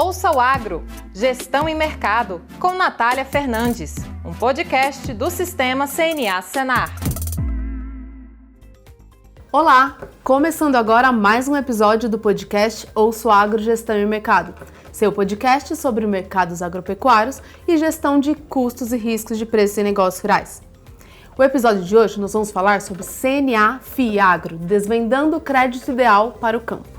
Ouça o Agro, Gestão e Mercado, com Natália Fernandes, um podcast do Sistema CNA Senar. Olá! Começando agora mais um episódio do podcast Ouça o Agro, Gestão e Mercado, seu podcast sobre mercados agropecuários e gestão de custos e riscos de preços em negócios rurais. O episódio de hoje nós vamos falar sobre CNA Fiagro, desvendando o crédito ideal para o campo.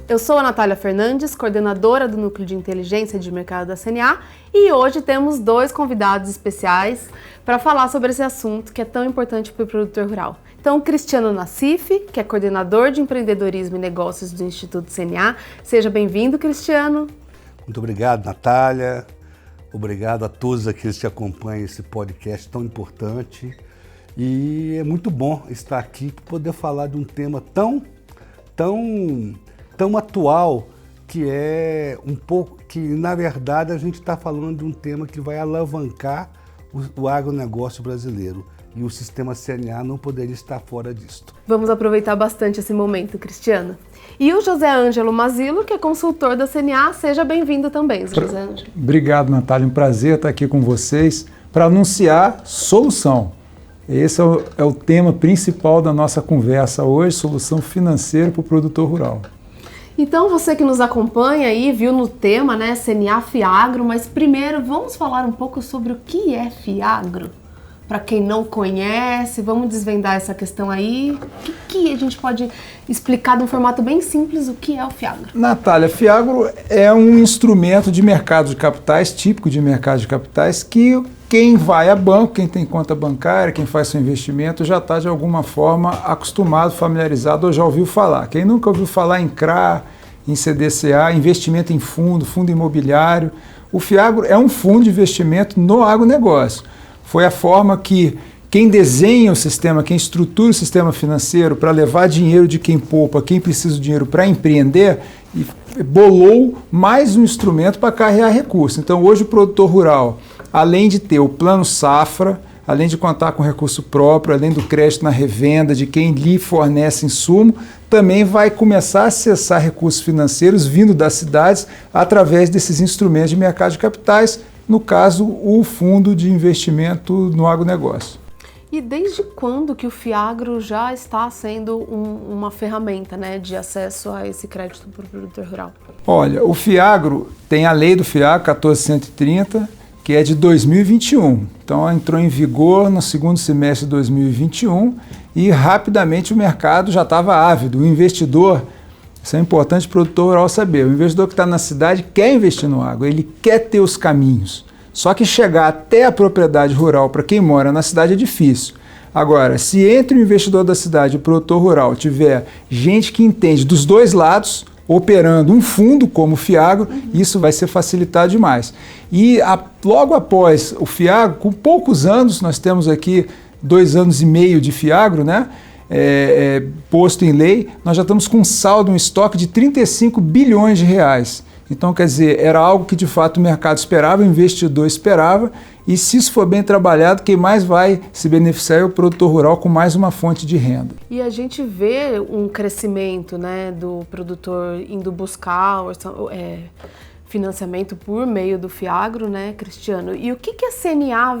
Eu sou a Natália Fernandes, coordenadora do Núcleo de Inteligência de Mercado da CNA, e hoje temos dois convidados especiais para falar sobre esse assunto que é tão importante para o produtor rural. Então, Cristiano Nassif, que é coordenador de empreendedorismo e negócios do Instituto CNA. Seja bem-vindo, Cristiano. Muito obrigado, Natália. Obrigado a todos aqueles que acompanham esse podcast tão importante. E é muito bom estar aqui para poder falar de um tema tão atual, que é que na verdade a gente está falando de um tema que vai alavancar o agronegócio brasileiro. E o sistema CNA não poderia estar fora disto. Vamos aproveitar bastante esse momento, Cristiano. E o José Ângelo Mazilo, que é consultor da CNA, seja bem-vindo também, José Ângelo. Obrigado, Natália. Um prazer estar aqui com vocês para anunciar solução. Esse é o tema principal da nossa conversa hoje, solução financeira para o produtor rural. Então, você que nos acompanha aí, viu no tema, né, CNA Fiagro, mas primeiro vamos falar um pouco sobre o que é Fiagro. Para quem não conhece, vamos desvendar essa questão aí. O que a gente pode explicar de um formato bem simples o que é o Fiagro? Natália, Fiagro é um instrumento de mercado de capitais, típico de mercado de capitais, que quem vai a banco, quem tem conta bancária, quem faz seu investimento, já está de alguma forma acostumado, familiarizado ou já ouviu falar. Quem nunca ouviu falar em CRA, em CDCA, investimento em fundo imobiliário, o Fiagro é um fundo de investimento no agronegócio. Foi a forma que quem desenha o sistema, quem estrutura o sistema financeiro para levar dinheiro de quem poupa, quem precisa de dinheiro para empreender, e bolou mais um instrumento para carregar recursos. Então hoje o produtor rural, além de ter o plano safra, além de contar com recurso próprio, além do crédito na revenda, de quem lhe fornece insumo, também vai começar a acessar recursos financeiros vindo das cidades através desses instrumentos de mercado de capitais, no caso, o fundo de investimento no agronegócio. E desde quando que o Fiagro já está sendo uma ferramenta, né, de acesso a esse crédito para o produtor rural? Olha, o Fiagro tem a lei do Fiagro 1430, que é de 2021. Então, entrou em vigor no segundo semestre de 2021 e rapidamente o mercado já estava ávido. O investidor, isso é importante para o produtor rural saber, o investidor que está na cidade quer investir no agro, ele quer ter os caminhos. Só que chegar até a propriedade rural para quem mora na cidade é difícil. Agora, se entre o investidor da cidade e o produtor rural tiver gente que entende dos dois lados, operando um fundo como o Fiagro, isso vai ser facilitado demais. E logo após o Fiagro, com poucos anos, nós temos aqui 2 anos e meio de Fiagro, né? Posto em lei, nós já estamos com um saldo, um estoque de 35 bilhões de reais. Então, quer dizer, era algo que de fato o mercado esperava, o investidor esperava, e se isso for bem trabalhado, quem mais vai se beneficiar é o produtor rural com mais uma fonte de renda. E a gente vê um crescimento, né, do produtor indo buscar financiamento por meio do Fiagro, né, Cristiano? E o que a CNA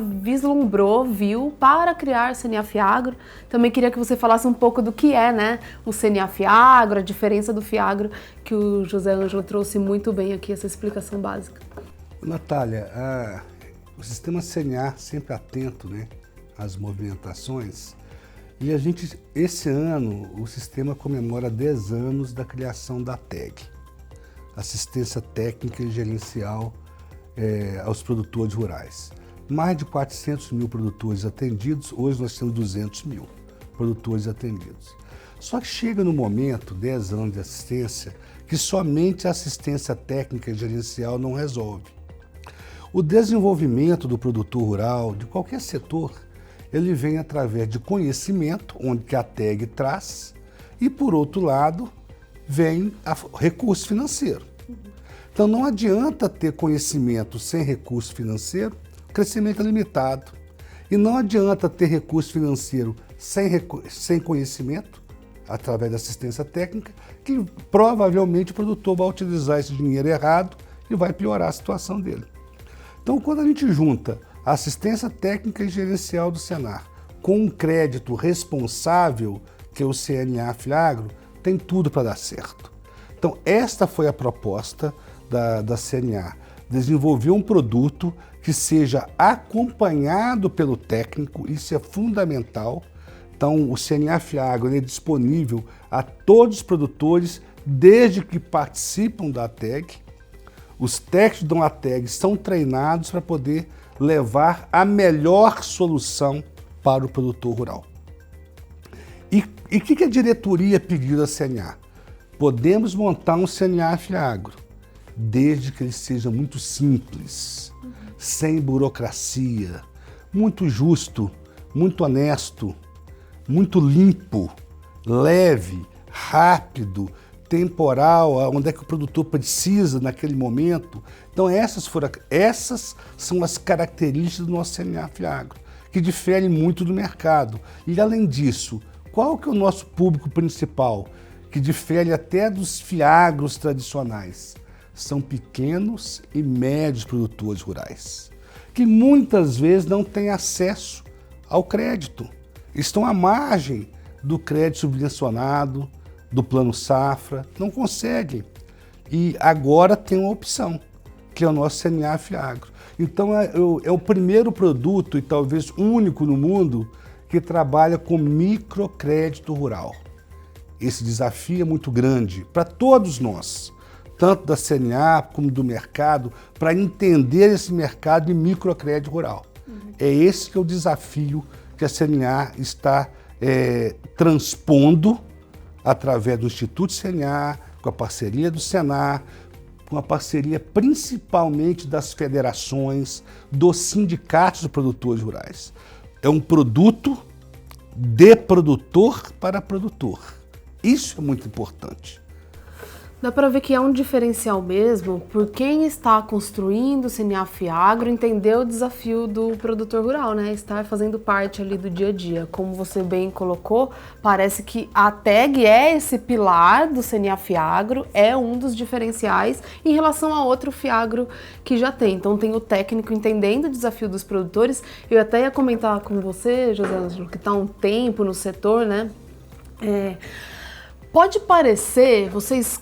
viu para criar o CNA Fiagro? Também queria que você falasse um pouco do que é, né, o CNA Fiagro, a diferença do Fiagro, que o José Ângelo trouxe muito bem aqui, essa explicação básica. Natália, o sistema CNA sempre atento, né, às movimentações, e esse ano, o sistema comemora 10 anos da criação da TEG. Assistência técnica e gerencial aos produtores rurais. Mais de 400 mil produtores atendidos, hoje nós temos 200 mil produtores atendidos. Só que chega no momento, 10 anos de assistência, que somente a assistência técnica e gerencial não resolve. O desenvolvimento do produtor rural, de qualquer setor, ele vem através de conhecimento, onde que a TEG traz, e por outro lado, vem recurso financeiro. Então não adianta ter conhecimento sem recurso financeiro, o crescimento é limitado. E não adianta ter recurso financeiro sem conhecimento, através da assistência técnica, que provavelmente o produtor vai utilizar esse dinheiro errado e vai piorar a situação dele. Então, quando a gente junta a assistência técnica e gerencial do Senar com um crédito responsável, que é o CNA Fiagro, tem tudo para dar certo. Então, esta foi a proposta da CNA, desenvolver um produto que seja acompanhado pelo técnico, isso é fundamental. Então, o CNA Fiagro é disponível a todos os produtores, desde que participam da ATEG. Os técnicos da ATEG são treinados para poder levar a melhor solução para o produtor rural. E o que a diretoria pediu da CNA? Podemos montar um CNA Fiagro, desde que ele seja muito simples, sem burocracia, muito justo, muito honesto, muito limpo, leve, rápido, temporal, onde é que o produtor precisa naquele momento. Então essas são as características do nosso CNA Fiagro, que diferem muito do mercado. E além disso, qual que é o nosso público principal, que difere até dos fiagros tradicionais? São pequenos e médios produtores rurais, que muitas vezes não têm acesso ao crédito. Estão à margem do crédito subvencionado, do Plano Safra, não conseguem. E agora tem uma opção, que é o nosso CNA Fiagro. Então é o primeiro produto, e talvez único no mundo, que trabalha com microcrédito rural. Esse desafio é muito grande para todos nós, tanto da CNA como do mercado, para entender esse mercado de microcrédito rural. É esse que é o desafio que a CNA está transpondo através do Instituto CNA, com a parceria do Senar, com a parceria principalmente das federações, dos sindicatos de produtores rurais. É um produto de produtor para produtor. Isso é muito importante. Dá para ver que é um diferencial mesmo, por quem está construindo o CNA Fiagro entender o desafio do produtor rural, né? Estar fazendo parte ali do dia a dia. Como você bem colocou, parece que a ATEG é esse pilar do CNA Fiagro, é um dos diferenciais em relação a outro Fiagro que já tem. Então tem o técnico entendendo o desafio dos produtores. Eu até ia comentar com você, José Ângelo, que está há um tempo no setor, né? Pode parecer, vocês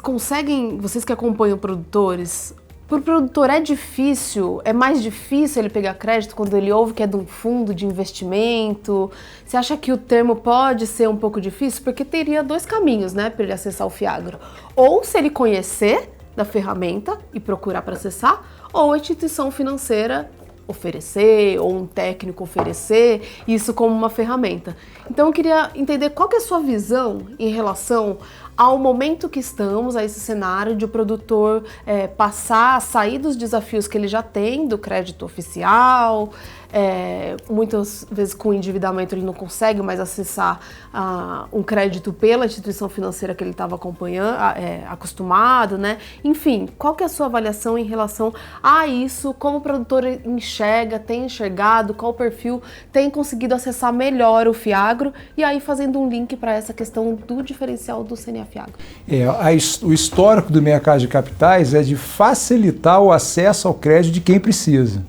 que acompanham produtores, para o produtor é mais difícil ele pegar crédito quando ele ouve que é de um fundo de investimento? Você acha que o termo pode ser um pouco difícil? Porque teria dois caminhos, né, para ele acessar o Fiagro. Ou se ele conhecer da ferramenta e procurar para acessar, ou a instituição financeira oferecer, ou um técnico oferecer isso como uma ferramenta. Então eu queria entender qual que é a sua visão em relação ao momento que estamos, a esse cenário de o produtor passar a sair dos desafios que ele já tem do crédito oficial, muitas vezes com endividamento ele não consegue mais acessar um crédito pela instituição financeira que ele estava acostumado, né? Enfim, qual que é a sua avaliação em relação a isso? Como o produtor enxerga, tem enxergado, qual perfil tem conseguido acessar melhor o Fiagro? E aí fazendo um link para essa questão do diferencial do CNA Fiagro. O histórico do mercado de capitais é de facilitar o acesso ao crédito de quem precisa.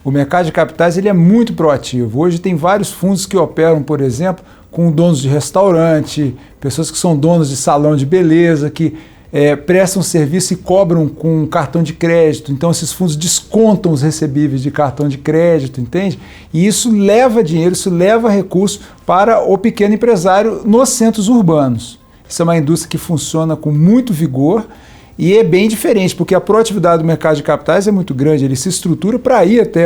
O mercado de capitais ele é muito proativo. Hoje tem vários fundos que operam, por exemplo, com donos de restaurante, pessoas que são donos de salão de beleza, que prestam serviço e cobram com cartão de crédito. Então esses fundos descontam os recebíveis de cartão de crédito, entende? E isso leva dinheiro, isso leva recurso para o pequeno empresário nos centros urbanos. Isso é uma indústria que funciona com muito vigor e é bem diferente, porque a proatividade do mercado de capitais é muito grande, ele se estrutura para ir até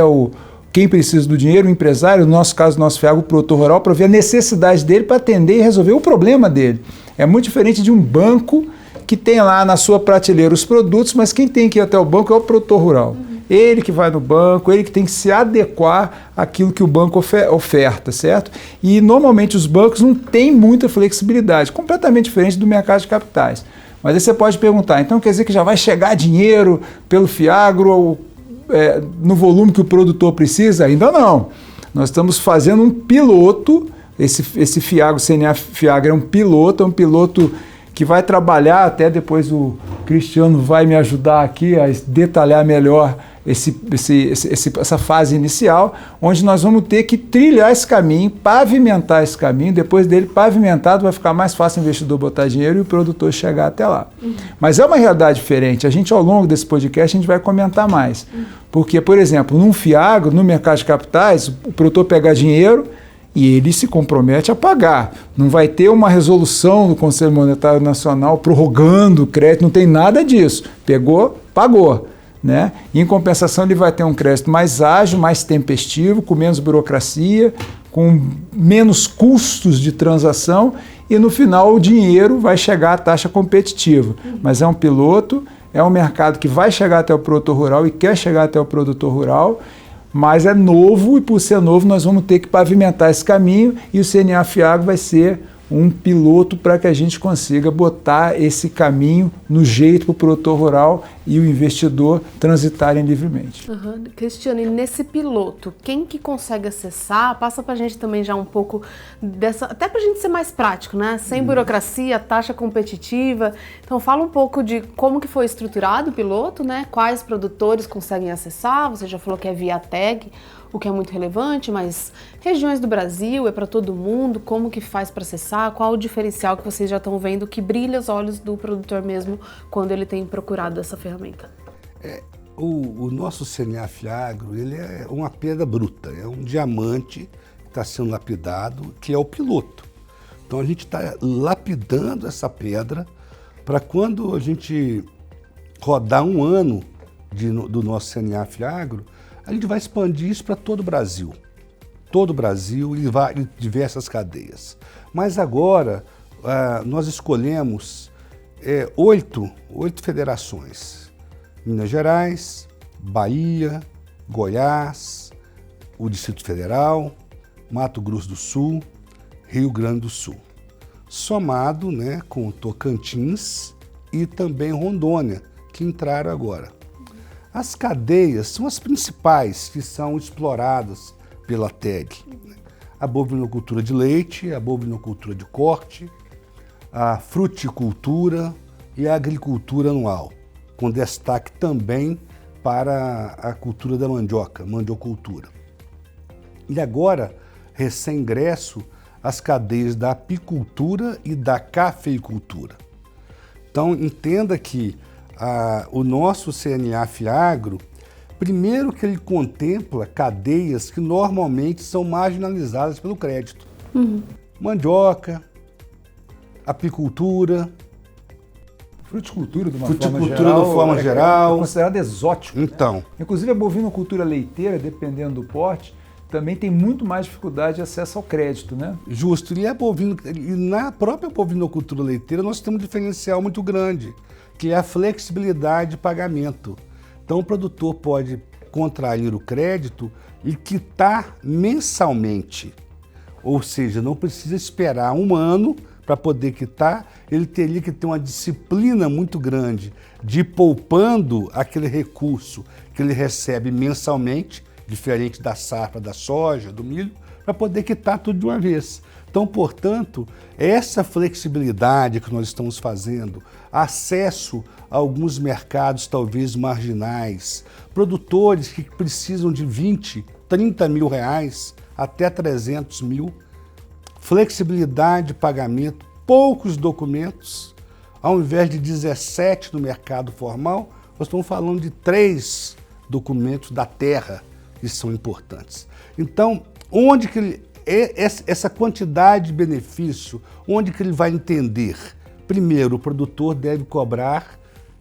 quem precisa do dinheiro, o empresário, no nosso caso, o nosso Fiagro, o produtor rural, para ver a necessidade dele, para atender e resolver o problema dele. É muito diferente de um banco que tem lá na sua prateleira os produtos, mas quem tem que ir até o banco é o produtor rural. Ele que vai no banco, ele que tem que se adequar àquilo que o banco oferta, certo? E normalmente os bancos não têm muita flexibilidade, completamente diferente do mercado de capitais. Mas aí você pode perguntar, então quer dizer que já vai chegar dinheiro pelo Fiagro no volume que o produtor precisa? Ainda não. Nós estamos fazendo um piloto, esse Fiagro, CNA Fiagro é um piloto que vai trabalhar até depois Cristiano vai me ajudar aqui a detalhar melhor essa fase inicial, onde nós vamos ter que trilhar esse caminho, pavimentar esse caminho. Depois dele pavimentado, vai ficar mais fácil o investidor botar dinheiro e o produtor chegar até lá. Mas é uma realidade diferente. A gente, ao longo desse podcast, a gente vai comentar mais. Porque, por exemplo, num FIAGRO, no mercado de capitais, o produtor pega dinheiro e ele se compromete a pagar. Não vai ter uma resolução do Conselho Monetário Nacional prorrogando o crédito, não tem nada disso. Pegou, pagou. Né? E, em compensação, ele vai ter um crédito mais ágil, mais tempestivo, com menos burocracia, com menos custos de transação e, no final, o dinheiro vai chegar à taxa competitiva. Mas é um piloto, é um mercado que vai chegar até o produtor rural e quer chegar até o produtor rural, mas é novo e, por ser novo, nós vamos ter que pavimentar esse caminho e o CNA FIAGRO vai ser um piloto para que a gente consiga botar esse caminho no jeito para o produtor rural e o investidor transitarem livremente. Cristiano, e nesse piloto, quem que consegue acessar? Passa para a gente também já um pouco dessa, até para a gente ser mais prático, né? Sem burocracia, taxa competitiva. Então fala um pouco de como que foi estruturado o piloto, né? Quais produtores conseguem acessar? Você já falou que é via tag, o que é muito relevante, mas regiões do Brasil, é para todo mundo, como que faz para acessar, qual o diferencial que vocês já estão vendo que brilha os olhos do produtor mesmo quando ele tem procurado essa ferramenta? O nosso CNA FIAGRO, ele é uma pedra bruta, é um diamante que está sendo lapidado, que é o piloto. Então a gente está lapidando essa pedra para quando a gente rodar um ano do nosso CNA FIAGRO, a gente vai expandir isso para todo o Brasil. Todo o Brasil e em diversas cadeias. Mas agora nós escolhemos 8 federações. Minas Gerais, Bahia, Goiás, o Distrito Federal, Mato Grosso do Sul, Rio Grande do Sul. Somado, né, com Tocantins e também Rondônia, que entraram agora. As cadeias são as principais que são exploradas pela TEG. A bovinocultura de leite, a bovinocultura de corte, a fruticultura e a agricultura anual, com destaque também para a cultura da mandioca, mandiocultura. E agora, recém-ingresso, as cadeias da apicultura e da cafeicultura. Então, entenda que o nosso CNA FIAGRO, primeiro que ele contempla cadeias que normalmente são marginalizadas pelo crédito. Mandioca, apicultura, Fruticultura, de uma forma geral. É considerado exótico. Então. Né? Inclusive a bovinocultura leiteira, dependendo do porte, também tem muito mais dificuldade de acesso ao crédito, né? Justo. E na própria bovinocultura leiteira nós temos um diferencial muito grande, que é a flexibilidade de pagamento. Então o produtor pode contrair o crédito e quitar mensalmente. Ou seja, não precisa esperar um ano para poder quitar, ele teria que ter uma disciplina muito grande de ir poupando aquele recurso que ele recebe mensalmente, diferente da safra da soja, do milho, para poder quitar tudo de uma vez. Então, portanto, essa flexibilidade que nós estamos fazendo, acesso a alguns mercados talvez marginais, produtores que precisam de 20, 30 mil reais até 300 mil, flexibilidade de pagamento, poucos documentos, ao invés de 17 no mercado formal, nós estamos falando de 3 documentos da terra que são importantes. Então, onde que essa quantidade de benefício, onde que ele vai entender? Primeiro, o produtor deve cobrar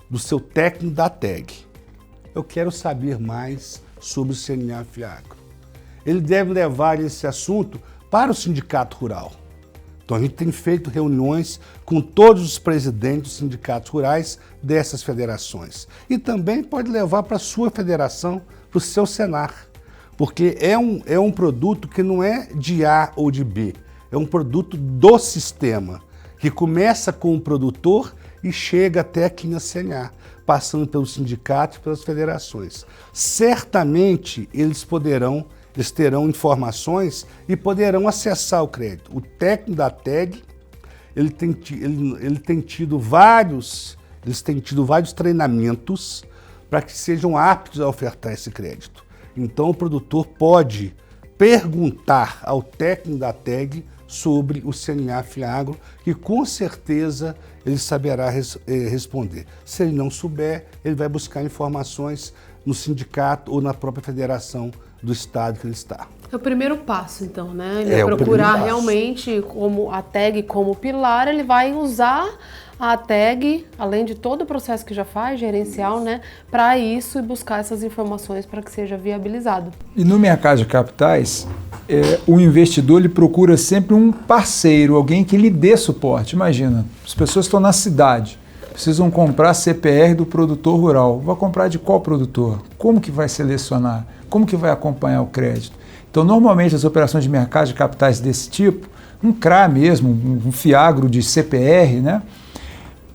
do seu técnico da TEG. Eu quero saber mais sobre o CNA FIAGRO. Ele deve levar esse assunto para o sindicato rural. Então a gente tem feito reuniões com todos os presidentes dos sindicatos rurais dessas federações. E também pode levar para a sua federação, para o seu Senar. Porque é um produto que não é de A ou de B, é um produto do sistema, que começa com o produtor e chega até aqui na CNA, passando pelos sindicatos e pelas federações. Certamente eles terão informações e poderão acessar o crédito. O técnico da TEG, ele tem tido vários eles têm tido vários treinamentos para que sejam aptos a ofertar esse crédito. Então o produtor pode perguntar ao técnico da TEG sobre o CNA Fiagro, que com certeza ele saberá responder. Se ele não souber, ele vai buscar informações no sindicato ou na própria federação do estado que ele está. É o primeiro passo, então, né? Ele vai o procurar primeiro passo. realmente como a TEG como pilar, ele vai usar a TEG, além de todo o processo que já faz, gerencial, né? Para isso e buscar essas informações para que seja viabilizado. E no mercado de capitais, o investidor ele procura sempre um parceiro, alguém que lhe dê suporte. Imagina, as pessoas estão na cidade, precisam comprar CPR do produtor rural. Vai comprar de qual produtor? Como que vai selecionar? Como que vai acompanhar o crédito? Então, normalmente, as operações de mercado de capitais desse tipo, um CRA mesmo, um Fiagro de CPR, né?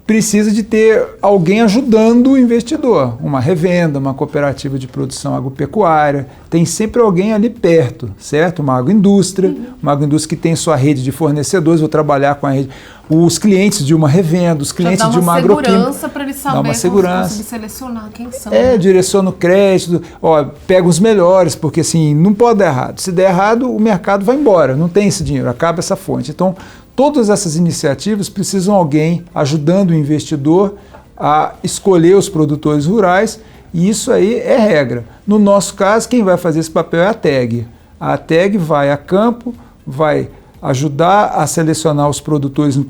Precisa de ter alguém ajudando o investidor, uma revenda, uma cooperativa de produção agropecuária, tem sempre alguém ali perto, certo? Uma agroindústria, uma agroindústria que tem sua rede de fornecedores, vou trabalhar com a rede, os clientes de uma revenda, os clientes de uma agroquímica. Dá uma segurança para ele saber conseguir selecionar quem são. Direciona o crédito, pega os melhores, porque assim, não pode dar errado. Se der errado, o mercado vai embora, não tem esse dinheiro, acaba essa fonte. Então, todas essas iniciativas precisam de alguém ajudando o investidor a escolher os produtores rurais, e isso aí é regra. No nosso caso, quem vai fazer esse papel é a TEG. A TEG vai a campo, vai ajudar a selecionar os produtores em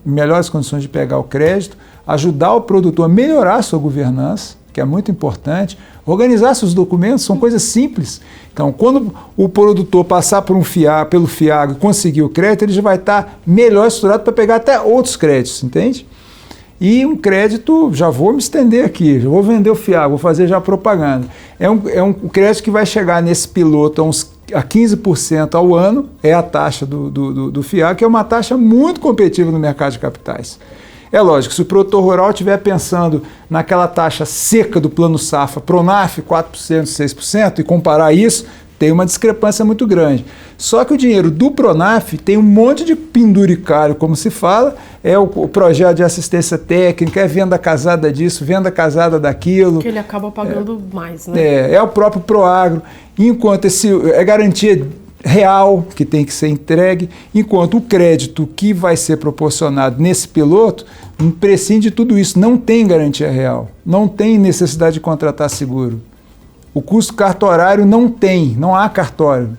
melhores condições de pegar o crédito, ajudar o produtor a melhorar a sua governança, que é muito importante, organizar seus documentos, são coisas simples. Então, quando o produtor passar por pelo Fiagro e conseguir o crédito, ele já vai estar melhor estruturado para pegar até outros créditos, entende? E um crédito, já vou me estender aqui, já vou vender o Fiagro, vou fazer já propaganda. É um crédito que vai chegar nesse piloto a 15% ao ano, é a taxa do Fiagro, que é uma taxa muito competitiva no mercado de capitais. É lógico, se o produtor rural estiver pensando naquela taxa seca do Plano Safra, Pronaf, 4%, 6%, e comparar isso, tem uma discrepância muito grande. Só que o dinheiro do Pronaf tem um monte de penduricário, como se fala, é o projeto de assistência técnica, é venda casada disso, venda casada daquilo. Que ele acaba pagando mais, né? É o próprio Proagro, enquanto é garantia real que tem que ser entregue, enquanto o crédito que vai ser proporcionado nesse piloto prescinde de tudo isso, não tem garantia real, não tem necessidade de contratar seguro. O custo cartorário não há cartório,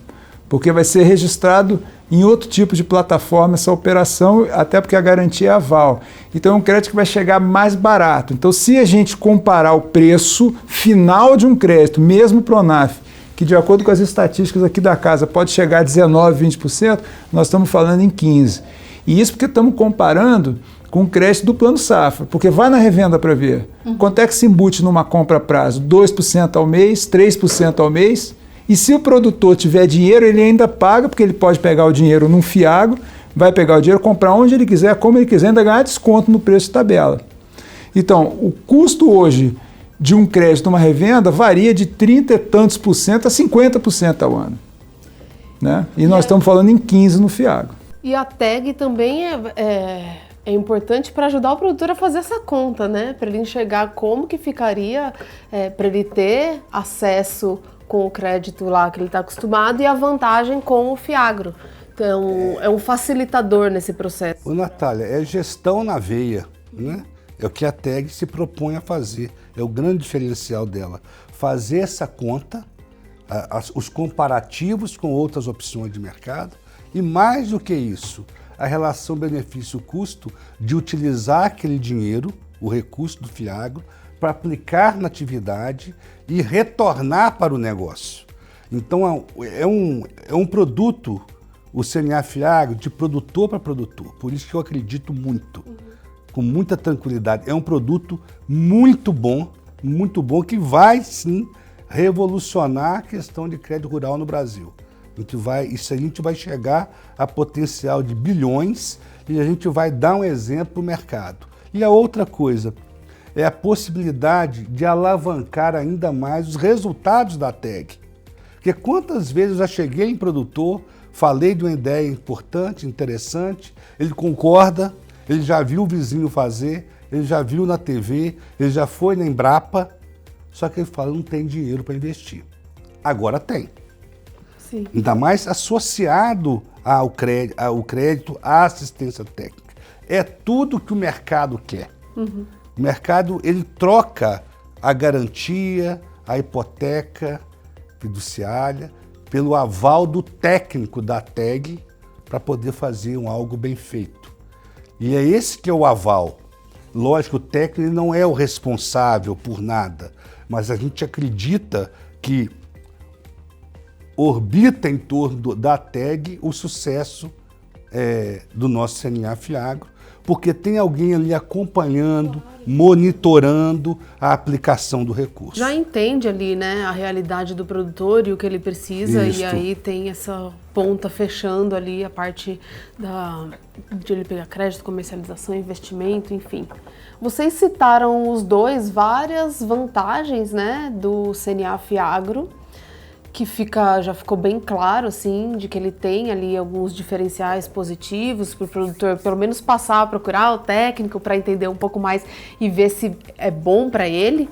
porque vai ser registrado em outro tipo de plataforma essa operação, até porque a garantia é aval. Então é um crédito que vai chegar mais barato. Então, se a gente comparar o preço final de um crédito, mesmo Pronaf, que de acordo com as estatísticas aqui da casa pode chegar a 19%, 20%, nós estamos falando em 15%. E isso porque estamos comparando com o crédito do Plano Safra, porque vai na revenda para ver. Quanto é que se embute numa compra a prazo? 2% ao mês, 3% ao mês? E se o produtor tiver dinheiro, ele ainda paga, porque ele pode pegar o dinheiro num Fiagro, vai pegar o dinheiro, comprar onde ele quiser, como ele quiser, ainda ganhar desconto no preço de tabela. Então, o custo hoje de um crédito numa revenda varia de 30 e tantos por cento a 50% ao ano. Né? E nós estamos falando em 15% no Fiagro. E a TEG também é importante para ajudar o produtor a fazer essa conta, né? Para ele enxergar como que ficaria, para ele ter acesso com o crédito lá que ele está acostumado e a vantagem com o Fiagro. Então, é um facilitador nesse processo. Ô, Natália, é gestão na veia, né? É o que a TEG se propõe a fazer, é o grande diferencial dela. Fazer essa conta, os comparativos com outras opções de mercado e, mais do que isso, a relação benefício-custo de utilizar aquele dinheiro, o recurso do Fiagro, para aplicar na atividade e retornar para o negócio. Então, é um produto, o CNA Fiagro, de produtor para produtor. Por isso que eu acredito muito, com muita tranquilidade. É um produto muito bom, que vai, sim, revolucionar a questão de crédito rural no Brasil. A gente vai chegar a potencial de bilhões e a gente vai dar um exemplo para o mercado. E a outra coisa é a possibilidade de alavancar ainda mais os resultados da TEG. Porque quantas vezes eu já cheguei em produtor, falei de uma ideia importante, interessante, ele concorda, ele já viu o vizinho fazer, ele já viu na TV, ele já foi na Embrapa, só que ele fala, não tem dinheiro para investir. Agora tem. Sim. Ainda mais associado ao crédito, à assistência técnica. É tudo que o mercado quer. O mercado, ele troca a garantia, a hipoteca fiduciária, pelo aval do técnico da TEG para poder fazer algo bem feito. E é esse que é o aval. Lógico, o técnico não é o responsável por nada, mas a gente acredita que orbita em torno da TEG o sucesso do nosso CNA Fiagro, porque tem alguém ali acompanhando, monitorando a aplicação do recurso. Já entende ali, né, a realidade do produtor e o que ele precisa, Isto. e aí tem essa ponta fechando ali a parte de ele pegar crédito, comercialização, investimento, enfim. Vocês citaram os dois várias vantagens, né, do CNA Fiagro, que já ficou bem claro, assim, de que ele tem ali alguns diferenciais positivos para o produtor, pelo menos passar a procurar o técnico para entender um pouco mais e ver se é bom para ele.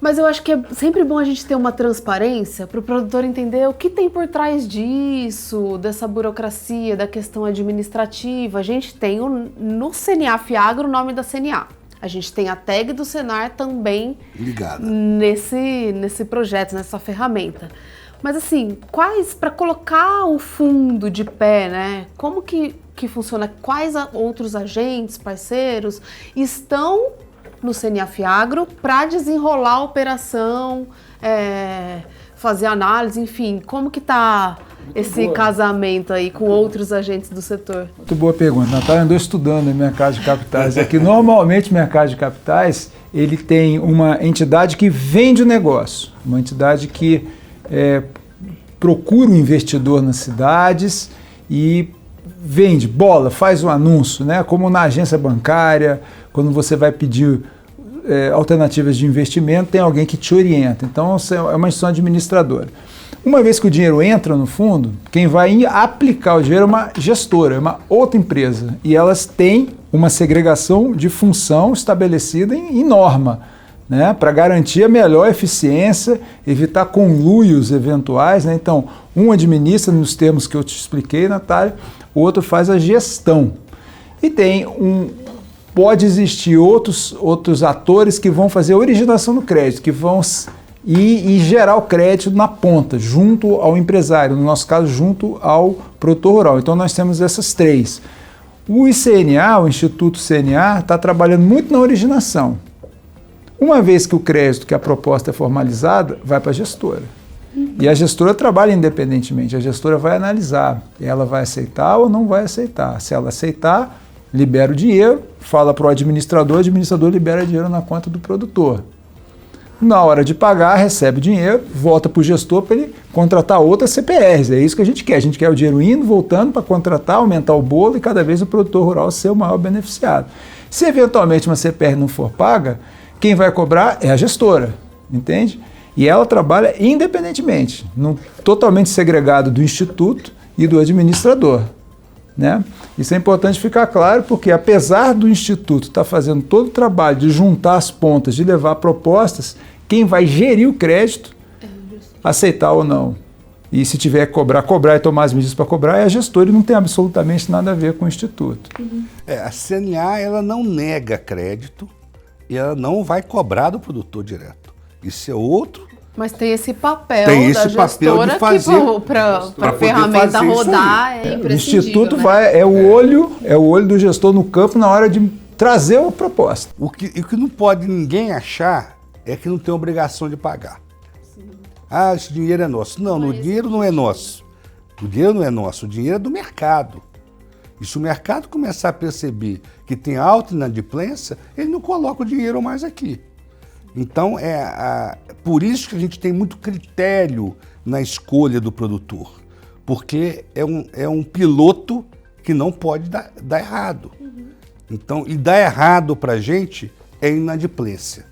Mas eu acho que é sempre bom a gente ter uma transparência para o produtor entender o que tem por trás disso, dessa burocracia, da questão administrativa. A gente tem no CNA Fiagro o nome da CNA. A gente tem a TEG do Senar também ligada nesse projeto, nessa ferramenta. Mas assim, para colocar o fundo de pé, né? Como que funciona? Quais outros agentes, parceiros estão no CNA Fiagro para desenrolar a operação, fazer análise, enfim, como que está esse casamento aí com outros agentes do setor? Muito boa pergunta. Natália andou estudando em mercado de capitais. É que normalmente o mercado de capitais ele tem uma entidade que vende o negócio, uma entidade que procura um investidor nas cidades e vende, faz um anúncio, né? Como na agência bancária, quando você vai pedir alternativas de investimento, tem alguém que te orienta. Então, é uma instituição administradora. Uma vez que o dinheiro entra no fundo, quem vai aplicar o dinheiro é uma gestora, é uma outra empresa. E elas têm uma segregação de função estabelecida em norma, né, para garantir a melhor eficiência, evitar conluios eventuais, né? Então, um administra nos termos que eu te expliquei, Natália, o outro faz a gestão. E pode existir outros atores que vão fazer a originação do crédito, que vão e gerar o crédito na ponta, junto ao empresário, no nosso caso, junto ao produtor rural. Então, nós temos essas três. O ICNA, o Instituto CNA, está trabalhando muito na originação. Uma vez que o crédito, que a proposta é formalizada, vai para a gestora. E a gestora trabalha independentemente, a gestora vai analisar, ela vai aceitar ou não vai aceitar. Se ela aceitar, libera o dinheiro, fala para o administrador libera dinheiro na conta do produtor. Na hora de pagar, recebe o dinheiro, volta para o gestor para ele contratar outras CPRs. É isso que a gente quer. A gente quer o dinheiro indo, voltando para contratar, aumentar o bolo e cada vez o produtor rural ser o maior beneficiado. Se eventualmente uma CPR não for paga, quem vai cobrar é a gestora, entende? E ela trabalha independentemente, totalmente segregado do instituto e do administrador, né? Isso é importante ficar claro, porque apesar do instituto estar fazendo todo o trabalho de juntar as pontas, de levar propostas, quem vai gerir o crédito, aceitar ou não. E se tiver que cobrar e tomar as medidas para cobrar, é a gestora e não tem absolutamente nada a ver com o instituto. A CNA ela não nega crédito e ela não vai cobrar do produtor direto. Isso é outro. Mas tem esse papel da gestora de fazer, que para a ferramenta rodar é imprescindível. O instituto né? é o olho do gestor no campo na hora de trazer a proposta. O que não pode ninguém achar é que não tem obrigação de pagar. Sim. Ah, esse dinheiro é nosso. Não, o dinheiro não é nosso. O dinheiro não é nosso, o dinheiro é do mercado. E se o mercado começar a perceber que tem alta inadimplência, ele não coloca o dinheiro mais aqui. Então, por isso que a gente tem muito critério na escolha do produtor, porque é um piloto que não pode dar errado. Então, e dar errado para a gente é inadimplência.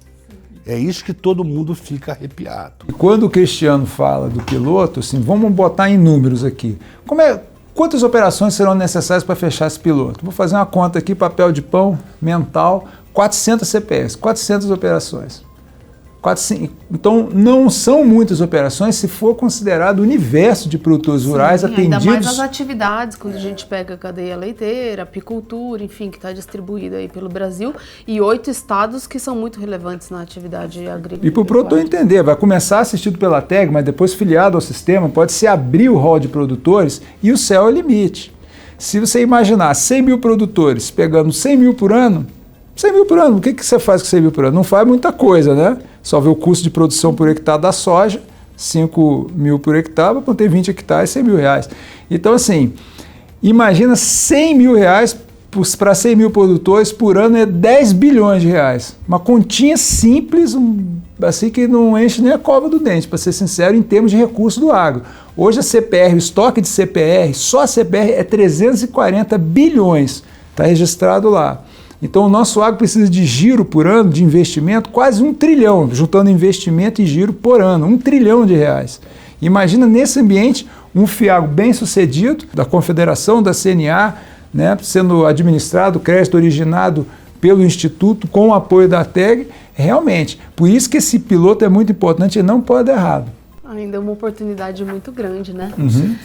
É isso que todo mundo fica arrepiado. E quando o Cristiano fala do piloto, assim, vamos botar em números aqui. Quantas operações serão necessárias para fechar esse piloto? Vou fazer uma conta aqui, papel de pão, mental, 400 CPFs, 400 operações. Então, não são muitas operações se for considerado o universo de produtores rurais atendidos. Ainda mais as atividades, quando a gente pega a cadeia leiteira, apicultura, enfim, que está distribuída aí pelo Brasil, e 8 estados que são muito relevantes na atividade agrícola. E para o produtor entender, vai começar assistido pela TEG, mas depois filiado ao sistema, pode-se abrir o rol de produtores e o céu é o limite. Se você imaginar 100 mil produtores pegando 100 mil por ano, 100 mil por ano, o que você faz com 100 mil por ano? Não faz muita coisa, né? Só vê o custo de produção por hectare da soja, 5 mil por hectare, para ter 20 hectares, 100 mil reais. Então, assim, imagina 100 mil reais para 100 mil produtores por ano é 10 bilhões de reais. Uma continha simples, assim que não enche nem a cova do dente, para ser sincero, em termos de recurso do agro. Hoje a CPR, o estoque de CPR, só a CPR é 340 bilhões, está registrado lá. Então o nosso agro precisa de giro por ano, de investimento, quase 1 trilhão, juntando investimento e giro por ano, 1 trilhão de reais. Imagina nesse ambiente um FIAGRO bem sucedido, da Confederação, da CNA, né, sendo administrado, crédito originado pelo Instituto, com o apoio da TEG, realmente. Por isso que esse piloto é muito importante e não pode dar errado. Ainda é uma oportunidade muito grande, né? Uhum.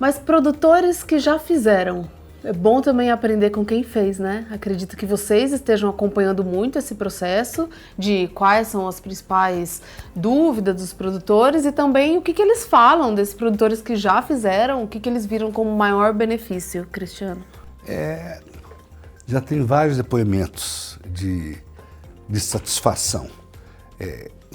Mas produtores que já fizeram, é bom também aprender com quem fez, né? Acredito que vocês estejam acompanhando muito esse processo de quais são as principais dúvidas dos produtores e também o que eles falam desses produtores que já fizeram, o que eles viram como maior benefício, Cristiano. Já tem vários depoimentos de satisfação.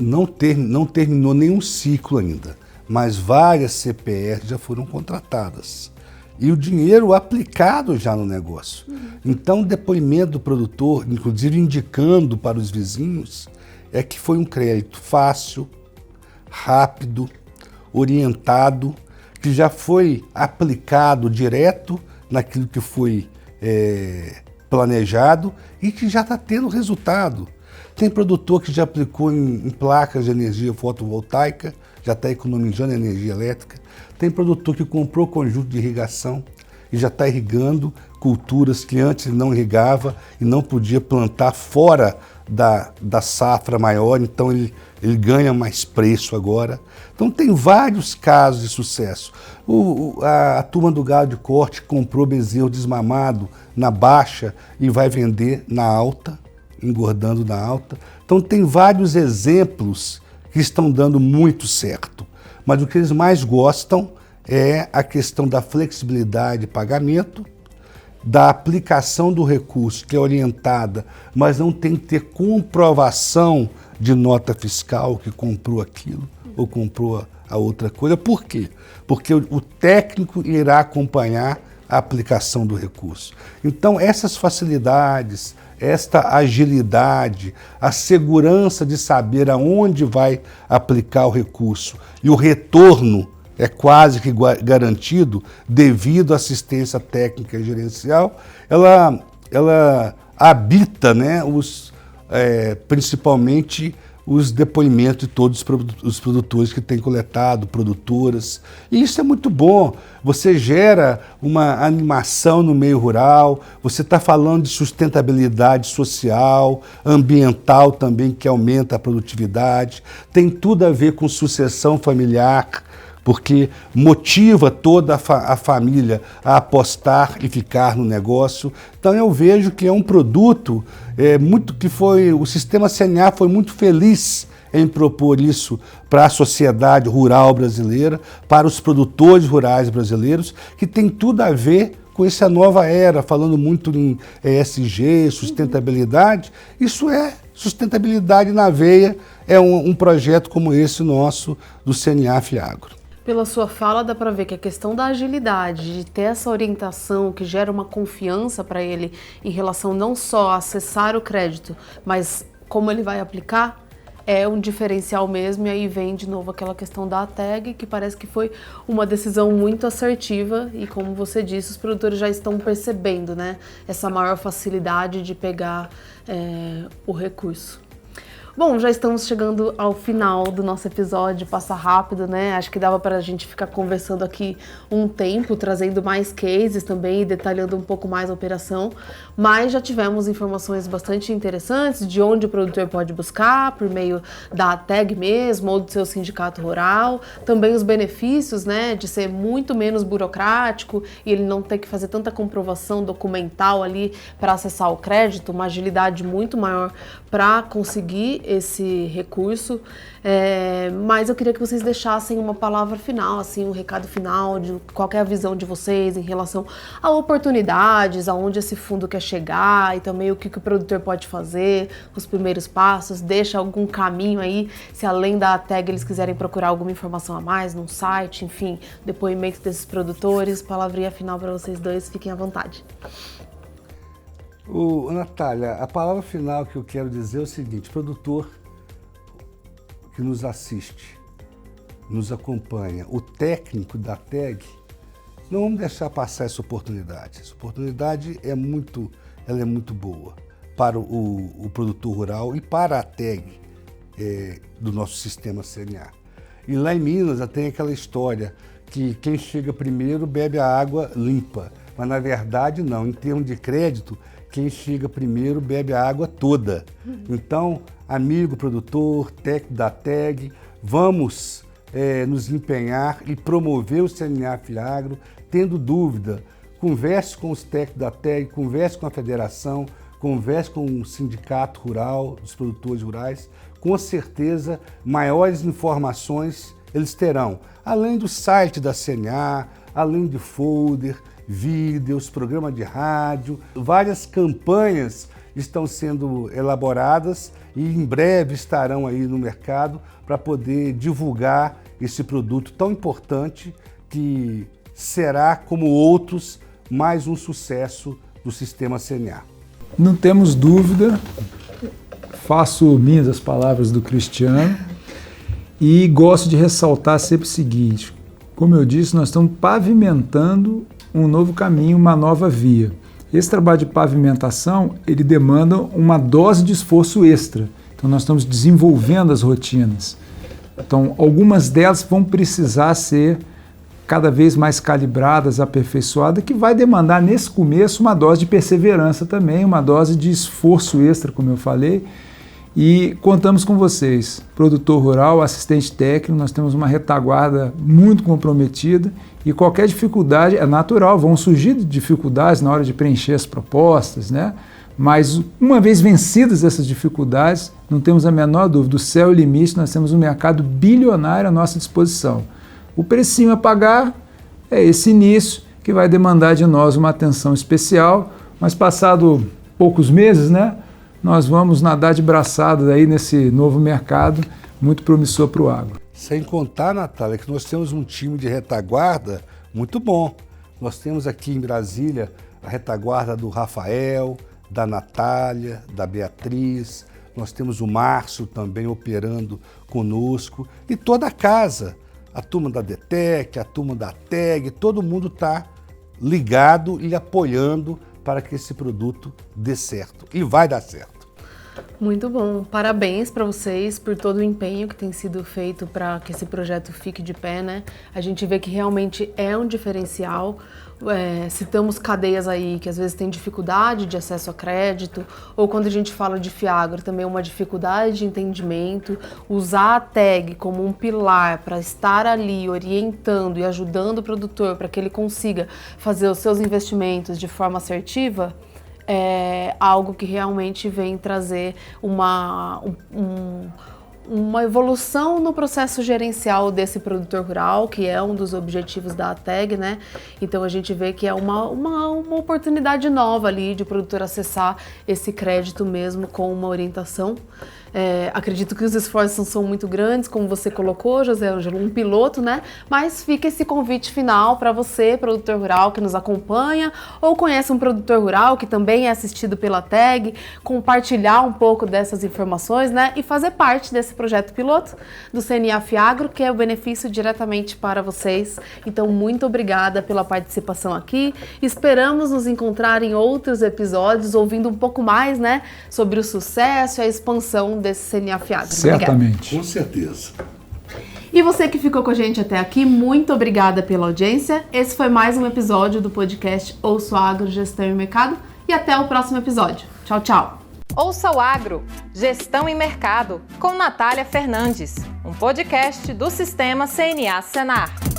Não terminou nenhum ciclo ainda, mas várias CPRs já foram contratadas. E o dinheiro aplicado já no negócio. Então, o depoimento do produtor, inclusive indicando para os vizinhos, é que foi um crédito fácil, rápido, orientado, que já foi aplicado direto naquilo que foi planejado e que já está tendo resultado. Tem produtor que já aplicou em placas de energia fotovoltaica, já está economizando energia elétrica. Tem produtor que comprou conjunto de irrigação e já está irrigando culturas que antes não irrigava e não podia plantar fora da safra maior, então ele ganha mais preço agora. Então tem vários casos de sucesso. A turma do gado de corte comprou bezerro desmamado na baixa e vai vender na alta, engordando na alta. Então tem vários exemplos que estão dando muito certo. Mas o que eles mais gostam é a questão da flexibilidade de pagamento, da aplicação do recurso, que é orientada, mas não tem que ter comprovação de nota fiscal que comprou aquilo ou comprou a outra coisa. Por quê? Porque o técnico irá acompanhar a aplicação do recurso. Então, essas facilidades, esta agilidade, a segurança de saber aonde vai aplicar o recurso e o retorno é quase que garantido devido à assistência técnica e gerencial, ela habita, né, principalmente os depoimentos de todos os produtores que têm coletado, produtoras. E isso é muito bom. Você gera uma animação no meio rural, você está falando de sustentabilidade social, ambiental também, que aumenta a produtividade, tem tudo a ver com sucessão familiar, porque motiva toda a família a apostar e ficar no negócio. Então eu vejo que é um produto o sistema CNA foi muito feliz em propor isso para a sociedade rural brasileira, para os produtores rurais brasileiros, que tem tudo a ver com essa nova era, falando muito em ESG, sustentabilidade. Isso é sustentabilidade na veia, é um projeto como esse nosso do CNA FIAGRO. Pela sua fala, dá para ver que a questão da agilidade, de ter essa orientação que gera uma confiança para ele em relação não só a acessar o crédito, mas como ele vai aplicar, é um diferencial mesmo. E aí vem de novo aquela questão da TEG, que parece que foi uma decisão muito assertiva e, como você disse, os produtores já estão percebendo, né, essa maior facilidade de pegar o recurso. Bom, já estamos chegando ao final do nosso episódio, passa rápido, né? Acho que dava para a gente ficar conversando aqui um tempo, trazendo mais cases também e detalhando um pouco mais a operação, mas já tivemos informações bastante interessantes de onde o produtor pode buscar, por meio da tag mesmo, ou do seu sindicato rural, também os benefícios, né, de ser muito menos burocrático e ele não ter que fazer tanta comprovação documental ali para acessar o crédito, uma agilidade muito maior para conseguir esse recurso, mas eu queria que vocês deixassem uma palavra final, assim, um recado final de qual é a visão de vocês em relação a oportunidades, aonde esse fundo quer chegar e também o que o produtor pode fazer, os primeiros passos, deixa algum caminho aí, se além da tag eles quiserem procurar alguma informação a mais num site, enfim, depoimento desses produtores, palavrinha final para vocês dois, fiquem à vontade. Natália, a palavra final que eu quero dizer é o seguinte: produtor que nos assiste, nos acompanha, o técnico da tag, não vamos deixar passar essa oportunidade. Essa oportunidade é muito boa para o produtor rural e para a tag do nosso sistema CNA. E lá em Minas tem aquela história que quem chega primeiro bebe a água limpa, mas na verdade não, em termos de crédito, quem chega primeiro bebe a água toda. Então, amigo produtor, técnico da tag, vamos nos empenhar e promover o CNA Fiagro. Tendo dúvida, converse com os técnicos da tag, converse com a federação, converse com o sindicato rural, dos produtores rurais. Com certeza, maiores informações eles terão, além do site da CNA, além de folder, vídeos, programa de rádio, várias campanhas estão sendo elaboradas e em breve estarão aí no mercado para poder divulgar esse produto tão importante que será, como outros, mais um sucesso do sistema CNA. Não temos dúvida, faço minhas as palavras do Cristiano e gosto de ressaltar sempre o seguinte: como eu disse, nós estamos pavimentando um novo caminho, uma nova via. Esse trabalho de pavimentação, ele demanda uma dose de esforço extra. Então nós estamos desenvolvendo as rotinas. Então algumas delas vão precisar ser cada vez mais calibradas, aperfeiçoadas, que vai demandar nesse começo uma dose de perseverança também, uma dose de esforço extra, como eu falei. E contamos com vocês, produtor rural, assistente técnico, nós temos uma retaguarda muito comprometida e qualquer dificuldade é natural, vão surgir dificuldades na hora de preencher as propostas, né? Mas uma vez vencidas essas dificuldades, não temos a menor dúvida, o céu é o limite, nós temos um mercado bilionário à nossa disposição. O precinho a pagar é esse início que vai demandar de nós uma atenção especial, mas passado poucos meses, né? Nós vamos nadar de braçadas aí nesse novo mercado muito promissor para o agro. Sem contar, Natália, que nós temos um time de retaguarda muito bom. Nós temos aqui em Brasília a retaguarda do Rafael, da Natália, da Beatriz, nós temos o Márcio também operando conosco e toda a casa, a turma da DETEC, a turma da TEG, todo mundo está ligado e apoiando para que esse produto dê certo. E vai dar certo. Muito bom. Parabéns para vocês por todo o empenho que tem sido feito para que esse projeto fique de pé, né? A gente vê que realmente é um diferencial. Citamos cadeias aí que às vezes têm dificuldade de acesso a crédito, ou quando a gente fala de Fiagro, também uma dificuldade de entendimento. Usar a tag como um pilar para estar ali orientando e ajudando o produtor para que ele consiga fazer os seus investimentos de forma assertiva, é algo que realmente vem trazer uma evolução no processo gerencial desse produtor rural, que é um dos objetivos da tag, né? Então a gente vê que é uma oportunidade nova ali de o produtor acessar esse crédito mesmo com uma orientação. Acredito que os esforços são muito grandes, como você colocou, José Ângelo, um piloto, né? Mas fica esse convite final para você, produtor rural que nos acompanha, ou conhece um produtor rural que também é assistido pela tag, compartilhar um pouco dessas informações, né? E fazer parte desse projeto piloto do CNA Fiagro, que é o benefício diretamente para vocês. Então, muito obrigada pela participação aqui. Esperamos nos encontrar em outros episódios, ouvindo um pouco mais, né, sobre o sucesso e a expansão desse CNA Fiagro. Certamente. Obrigada. Com certeza. E você que ficou com a gente até aqui, muito obrigada pela audiência. Esse foi mais um episódio do podcast Ouça o Agro, Gestão e Mercado. E até o próximo episódio. Tchau, tchau. Ouça o Agro, Gestão e Mercado, com Natália Fernandes, um podcast do Sistema CNA Senar.